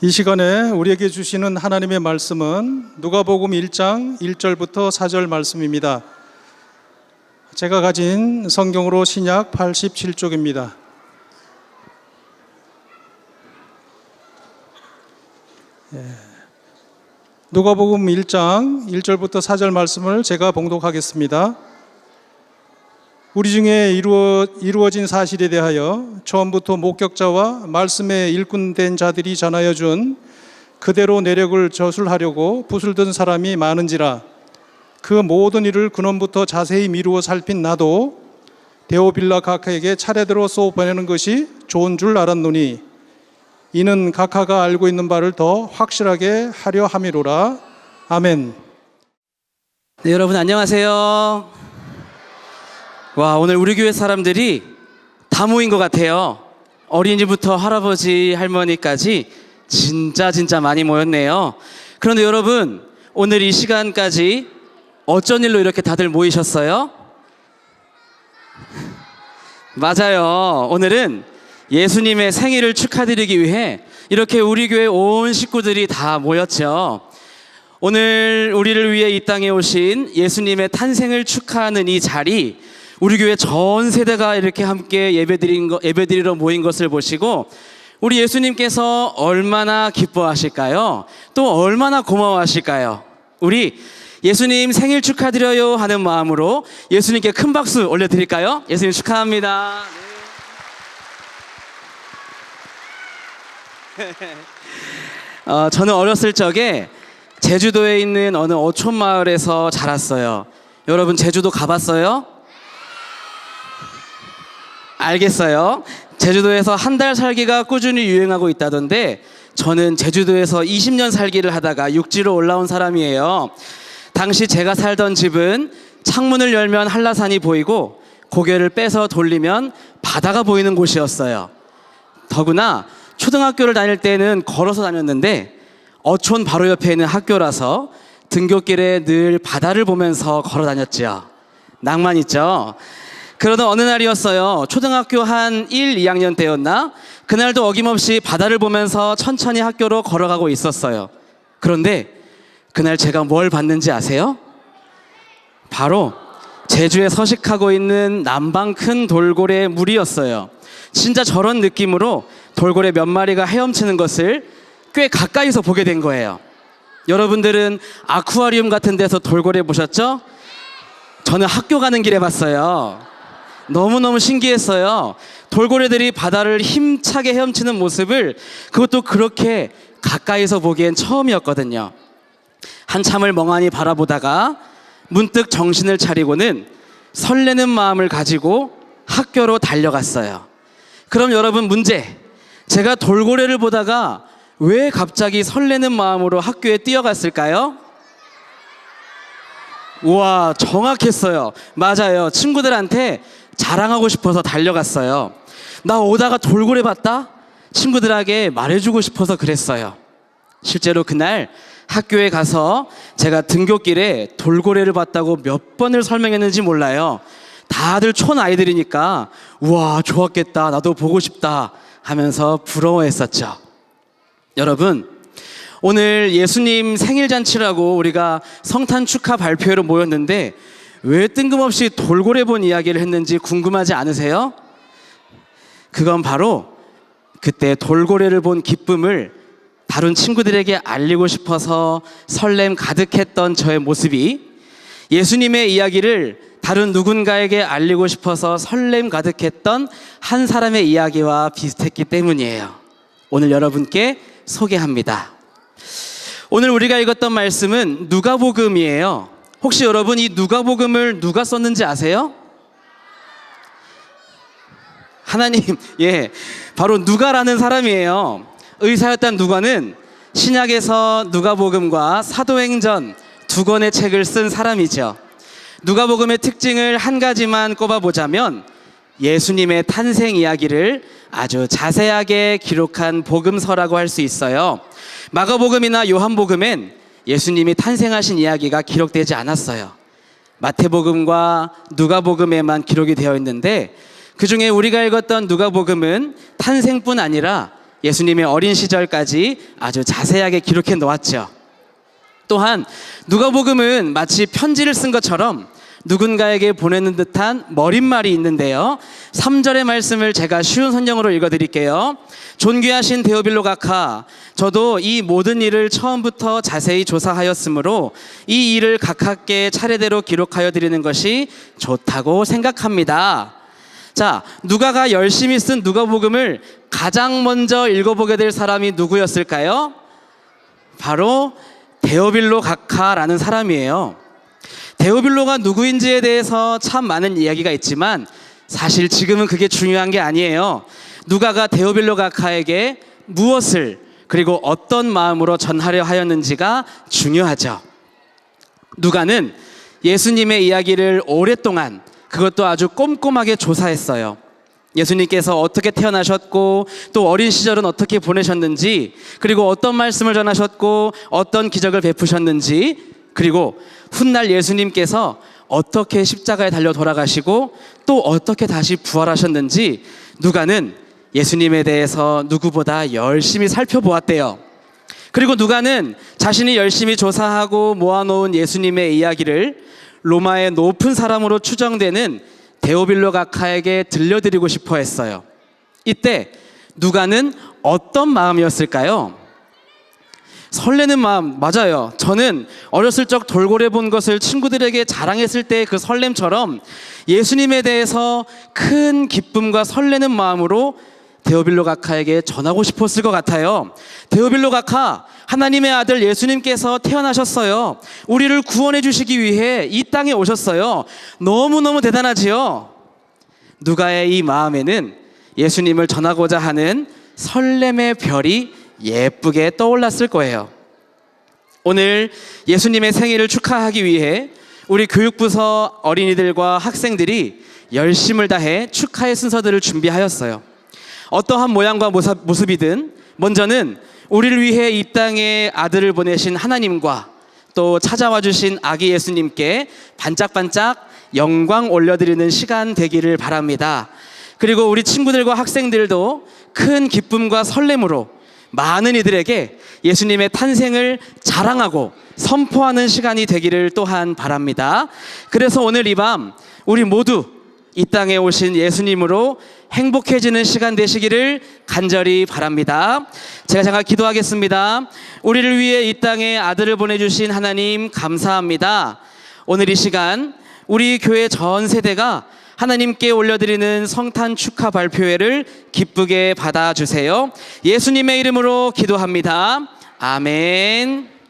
이 시간에 우리에게 주시는 하나님의 말씀은 누가복음 1장 1절부터 4절 말씀입니다. 제가 가진 성경으로 신약 87쪽입니다. 누가복음 1장 1절부터 4절 말씀을 제가 봉독하겠습니다. 우리 중에 이루어진 사실에 대하여 처음부터 목격자와 말씀에 일꾼된 자들이 전하여 준 그대로 내력을 저술하려고 붓을 든 사람이 많은지라. 그 모든 일을 근원부터 자세히 미루어 살핀 나도 데오빌라 각하에게 차례대로 쏘 보내는 것이 좋은 줄 알았노니 이는 각하가 알고 있는 바를 더 확실하게 하려 함이로라. 아멘. 네, 여러분 안녕하세요. 와, 오늘 우리 교회 사람들이 다 모인 것 같아요. 어린이부터 할아버지, 할머니까지 진짜 많이 모였네요. 그런데 여러분, 오늘 이 시간까지 어쩐 일로 이렇게 다들 모이셨어요? 맞아요. 오늘은 예수님의 생일을 축하드리기 위해 이렇게 우리 교회 온 식구들이 다 모였죠. 오늘 우리를 위해 이 땅에 오신 예수님의 탄생을 축하하는 이 자리, 우리 교회 전 세대가 이렇게 함께 예배드리러 모인 것을 보시고 우리 예수님께서 얼마나 기뻐하실까요? 또 얼마나 고마워하실까요? 우리 예수님 생일 축하드려요 하는 마음으로 예수님께 큰 박수 올려드릴까요? 예수님 축하합니다. 네. 저는 어렸을 적에 제주도에 있는 어느 어촌 마을에서 자랐어요. 여러분 제주도 가봤어요? 알겠어요. 제주도에서 한 달 살기가 꾸준히 유행하고 있다던데 저는 제주도에서 20년 살기를 하다가 육지로 올라온 사람이에요. 당시 제가 살던 집은 창문을 열면 한라산이 보이고 고개를 빼서 돌리면 바다가 보이는 곳이었어요. 더구나 초등학교를 다닐 때는 걸어서 다녔는데 어촌 바로 옆에 있는 학교라서 등굣길에 늘 바다를 보면서 걸어 다녔죠. 낭만 있죠? 그러던 어느 날이었어요. 초등학교 한 1, 2학년 때였나? 그날도 어김없이 바다를 보면서 천천히 학교로 걸어가고 있었어요. 그런데 그날 제가 뭘 봤는지 아세요? 바로 제주에 서식하고 있는 남방 큰 돌고래 무리였어요. 진짜 저런 느낌으로 돌고래 몇 마리가 헤엄치는 것을 꽤 가까이서 보게 된 거예요. 여러분들은 아쿠아리움 같은 데서 돌고래 보셨죠? 저는 학교 가는 길에 봤어요. 너무너무 신기했어요. 돌고래들이 바다를 힘차게 헤엄치는 모습을 그것도 그렇게 가까이서 보기엔 처음이었거든요. 한참을 멍하니 바라보다가 문득 정신을 차리고는 설레는 마음을 가지고 학교로 달려갔어요. 그럼 여러분 문제, 제가 돌고래를 보다가 왜 갑자기 설레는 마음으로 학교에 뛰어갔을까요? 우와, 정확했어요. 맞아요. 친구들한테 자랑하고 싶어서 달려갔어요. 나 오다가 돌고래 봤다? 친구들에게 말해주고 싶어서 그랬어요. 실제로 그날 학교에 가서 제가 등굣길에 돌고래를 봤다고 몇 번을 설명했는지 몰라요. 다들 촌 아이들이니까 우와 좋았겠다, 나도 보고 싶다 하면서 부러워했었죠. 여러분, 오늘 예수님 생일잔치라고 우리가 성탄 축하 발표회로 모였는데 왜 뜬금없이 돌고래 본 이야기를 했는지 궁금하지 않으세요? 그건 바로 그때 돌고래를 본 기쁨을 다른 친구들에게 알리고 싶어서 설렘 가득했던 저의 모습이 예수님의 이야기를 다른 누군가에게 알리고 싶어서 설렘 가득했던 한 사람의 이야기와 비슷했기 때문이에요. 오늘 여러분께 소개합니다. 오늘 우리가 읽었던 말씀은 누가복음이에요. 혹시 여러분 이 누가복음을 누가 썼는지 아세요? 하나님, 바로 누가라는 사람이에요. 의사였던 누가는 신약에서 누가복음과 사도행전 두 권의 책을 쓴 사람이죠. 누가복음의 특징을 한 가지만 꼽아보자면 예수님의 탄생 이야기를 아주 자세하게 기록한 복음서라고 할 수 있어요. 마가복음이나 요한복음엔 예수님이 탄생하신 이야기가 기록되지 않았어요. 마태복음과 누가복음에만 기록이 되어 있는데 그중에 우리가 읽었던 누가복음은 탄생뿐 아니라 예수님의 어린 시절까지 아주 자세하게 기록해 놓았죠. 또한 누가복음은 마치 편지를 쓴 것처럼 누군가에게 보내는 듯한 머릿말이 있는데요. 3절의 말씀을 제가 쉬운 선정으로 읽어드릴게요. 존귀하신 데오빌로 각하, 저도 이 모든 일을 처음부터 자세히 조사하였으므로 이 일을 각하께 차례대로 기록하여 드리는 것이 좋다고 생각합니다. 자, 누가가 열심히 쓴 누가복음을 가장 먼저 읽어보게 될 사람이 누구였을까요? 바로 데오빌로 각하라는 사람이에요. 데오빌로가 누구인지에 대해서 참 많은 이야기가 있지만 사실 지금은 그게 중요한 게 아니에요. 누가가 데오빌로 각하에게 무엇을 그리고 어떤 마음으로 전하려 하였는지가 중요하죠. 누가는 예수님의 이야기를 오랫동안, 그것도 아주 꼼꼼하게 조사했어요. 예수님께서 어떻게 태어나셨고 또 어린 시절은 어떻게 보내셨는지, 그리고 어떤 말씀을 전하셨고 어떤 기적을 베푸셨는지, 그리고 훗날 예수님께서 어떻게 십자가에 달려 돌아가시고 또 어떻게 다시 부활하셨는지 누가는 예수님에 대해서 누구보다 열심히 살펴보았대요. 그리고 누가는 자신이 열심히 조사하고 모아놓은 예수님의 이야기를 로마의 높은 사람으로 추정되는 데오빌로 각하에게 들려드리고 싶어 했어요. 이때 누가는 어떤 마음이었을까요? 설레는 마음, 맞아요. 저는 어렸을 적 돌고래 본 것을 친구들에게 자랑했을 때 그 설렘처럼 예수님에 대해서 큰 기쁨과 설레는 마음으로 데오빌로 각하에게 전하고 싶었을 것 같아요. 데오빌로 각하, 하나님의 아들 예수님께서 태어나셨어요. 우리를 구원해 주시기 위해 이 땅에 오셨어요. 너무너무 대단하지요? 누가의 이 마음에는 예수님을 전하고자 하는 설렘의 별이 예쁘게 떠올랐을 거예요. 오늘 예수님의 생일을 축하하기 위해 우리 교육부서 어린이들과 학생들이 열심을 다해 축하의 순서들을 준비하였어요. 어떠한 모양과 모습이든 먼저는 우리를 위해 이 땅에 아들을 보내신 하나님과 또 찾아와 주신 아기 예수님께 반짝반짝 영광 올려드리는 시간 되기를 바랍니다. 그리고 우리 친구들과 학생들도 큰 기쁨과 설렘으로 많은 이들에게 예수님의 탄생을 자랑하고 선포하는 시간이 되기를 또한 바랍니다. 그래서 오늘 이 밤 우리 모두 이 땅에 오신 예수님으로 행복해지는 시간 되시기를 간절히 바랍니다. 제가 잠깐 기도하겠습니다. 우리를 위해 이 땅에 아들을 보내주신 하나님 감사합니다. 오늘 이 시간 우리 교회 전 세대가 하나님께 올려드리는 성탄 축하 발표회를 기쁘게 받아주세요. 예수님의 이름으로 기도합니다. 아멘.